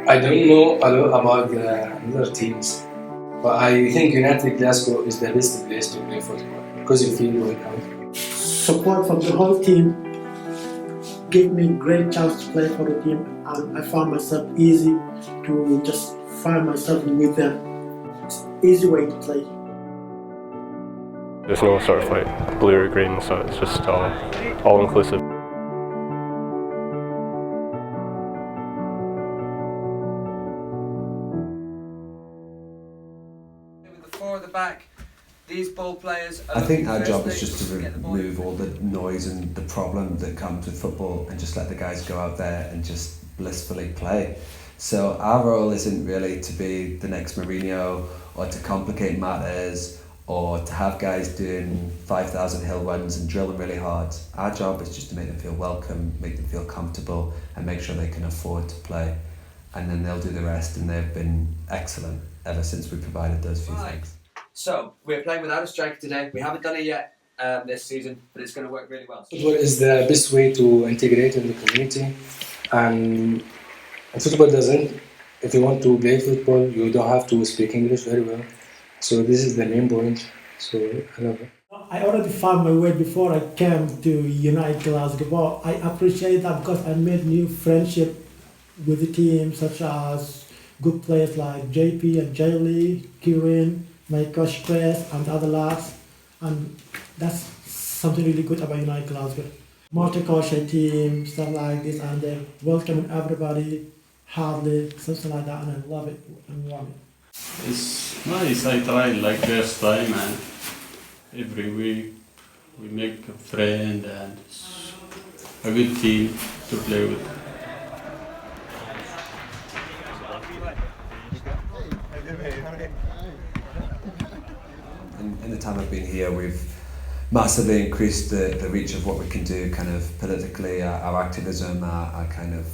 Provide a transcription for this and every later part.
I don't know a lot about the other teams, but I think United Glasgow is the best place to play football because you feel welcome. Support from the whole team gave me great chance to play for the team, and I found myself easy to just find myself with them. It's easy way to play. There's no sort of like blue or green, so it's just all inclusive. With the four at the back, these ball players. I think our job is just to remove all the noise and the problem that comes with football and just let the guys go out there and just blissfully play. So our role isn't really to be the next Mourinho or to complicate matters or to have guys doing 5,000 hill runs and drilling really hard. Our job is just to make them feel welcome, make them feel comfortable and make sure they can afford to play. And then they'll do the rest, and they've been excellent ever since we provided those few things. So, we're playing without a striker today. We haven't done it yet this season, but it's going to work really well. Football is the best way to integrate in the community, and football doesn't. If you want to play football, you don't have to speak English very well. So this is the main point. So I love it. I already found my way before I came to United Glasgow. But I appreciate that because I made new friendship with the team, such as good players like JP and Jaylee, Kieran, my coach Chris, and the other lads. And that's something really good about United Glasgow. Multicultural team, stuff like this, and they're welcoming everybody, hardly, something like that, and I love it. It's nice. I try like first time, and every week we make a friend and it's a good team to play with. In the time I've been here, we've massively increased the reach of what we can do kind of politically. Our activism, our kind of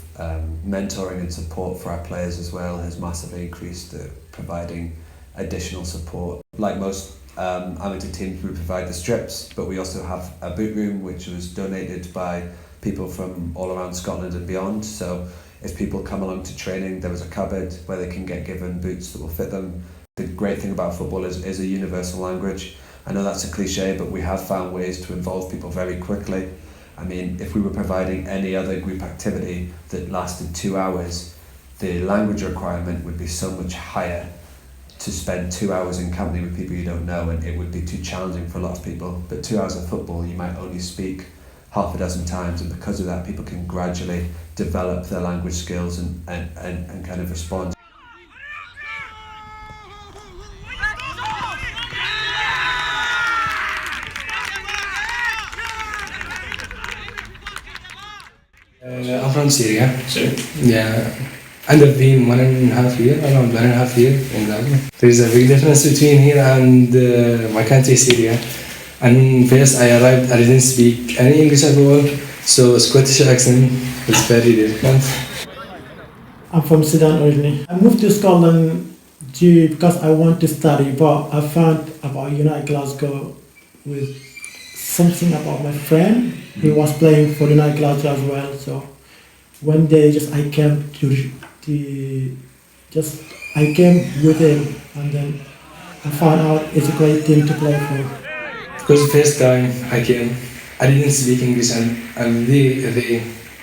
mentoring and support for our players as well has massively increased, providing additional support. Like most amateur teams, we provide the strips, but we also have a boot room which was donated by people from all around Scotland and beyond. So if people come along to training, there was a cupboard where they can get given boots that will fit them. The great thing about football is a universal language. I know that's a cliche, but we have found ways to involve people very quickly. I mean, if we were providing any other group activity that lasted 2 hours, the language requirement would be so much higher to spend 2 hours in company with people you don't know, and it would be too challenging for a lot of people. But 2 hours of football, you might only speak half a dozen times, and because of that, people can gradually develop their language skills and kind of respond. I'm from Syria. Yeah. And I've been 1.5 years, around 1.5 years in Glasgow. There is a big difference between here and my country, Syria. And first I arrived, I didn't speak any English at all, so Scottish accent is very different. I'm from Sudan originally. I moved to Scotland because I want to study, but I found about United Glasgow with something about my friend. He was playing for United Glasgow as well, so one day I came with him, and then I found out it's a great team to play for. Because the first time I came, I didn't speak English, and they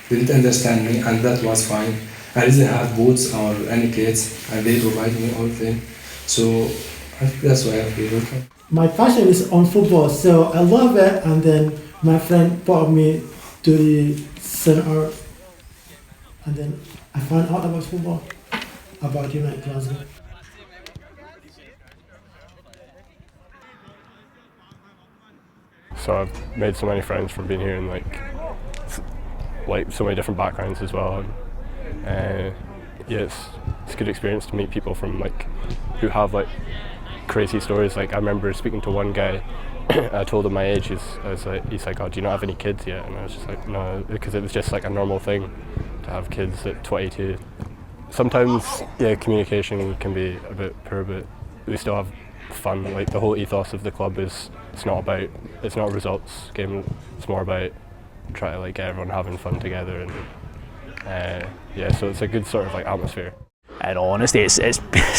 didn't understand me, and that was fine. I didn't have boots or any kits, and they provided me everything. So that's why I feel welcome. My passion is on football, so I love it, and then my friend brought me to the center, and then I found out about football, about United Glasgow. So I've made so many friends from being here, and like so many different backgrounds as well. And yeah, it's a good experience to meet people from who have crazy stories. Like I remember speaking to one guy. I told him my age. He's like, "Oh, do you not have any kids yet?" And I was just like, "No," because it was just like a normal thing to have kids at 22. Sometimes, yeah, communication can be a bit poor, but we still have fun. Like the whole ethos of the club is it's not a results game. It's more about trying to get everyone having fun together, and yeah, so it's a good sort of atmosphere. In all honesty, it's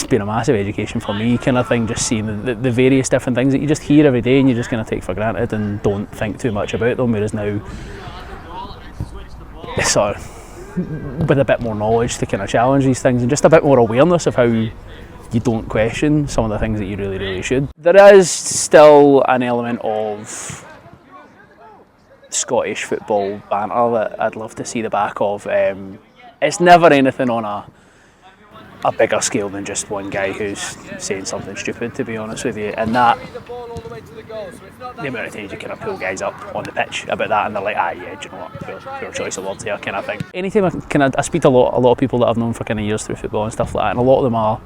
been a massive education for me, kind of thing, just seeing the various different things that you just hear every day and you just kind of take for granted and don't think too much about them, whereas now, sort of, with a bit more knowledge to kind of challenge these things and just a bit more awareness of how you don't question some of the things that you really should. There is still an element of Scottish football banter that I'd love to see the back of. It's never anything on a bigger scale than just one guy who's saying something stupid, to be honest with you, and that the amount of times you kind of pull guys up on the pitch about that and they're like, yeah, do you know what, poor choice of words here, kind of thing. Anytime I speak to a lot of people that I've known for kind of years through football and stuff like that, and a lot of them are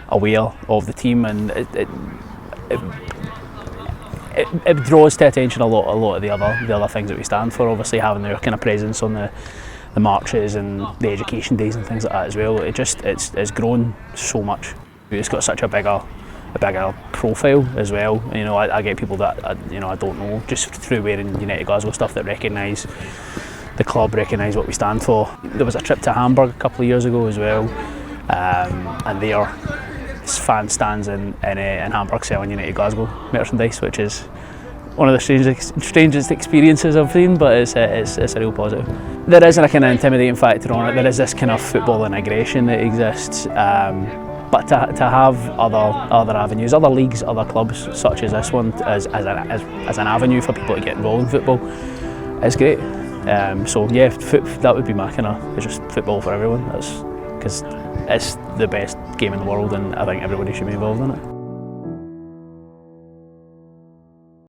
aware of the team, and it draws to attention a lot of the other things that we stand for. Obviously, having their kind of presence on the marches and the education days and things like that as well. It's grown so much. It's got such a bigger profile as well. You know, I get people that I don't know just through wearing United Glasgow stuff that recognise the club, recognise what we stand for. There was a trip to Hamburg a couple of years ago as well, and their fan stands in Hamburg selling United Glasgow merchandise, which is one of the strangest experiences I've seen, but it's a real positive. There isn't a kind of intimidating factor on it. There is this kind of football integration that exists, but to have other avenues, other leagues, other clubs such as this one as an avenue for people to get involved in football is great. So yeah, that would be my kind of, it's just football for everyone. Because it's the best game in the world, and I think everybody should be involved in it.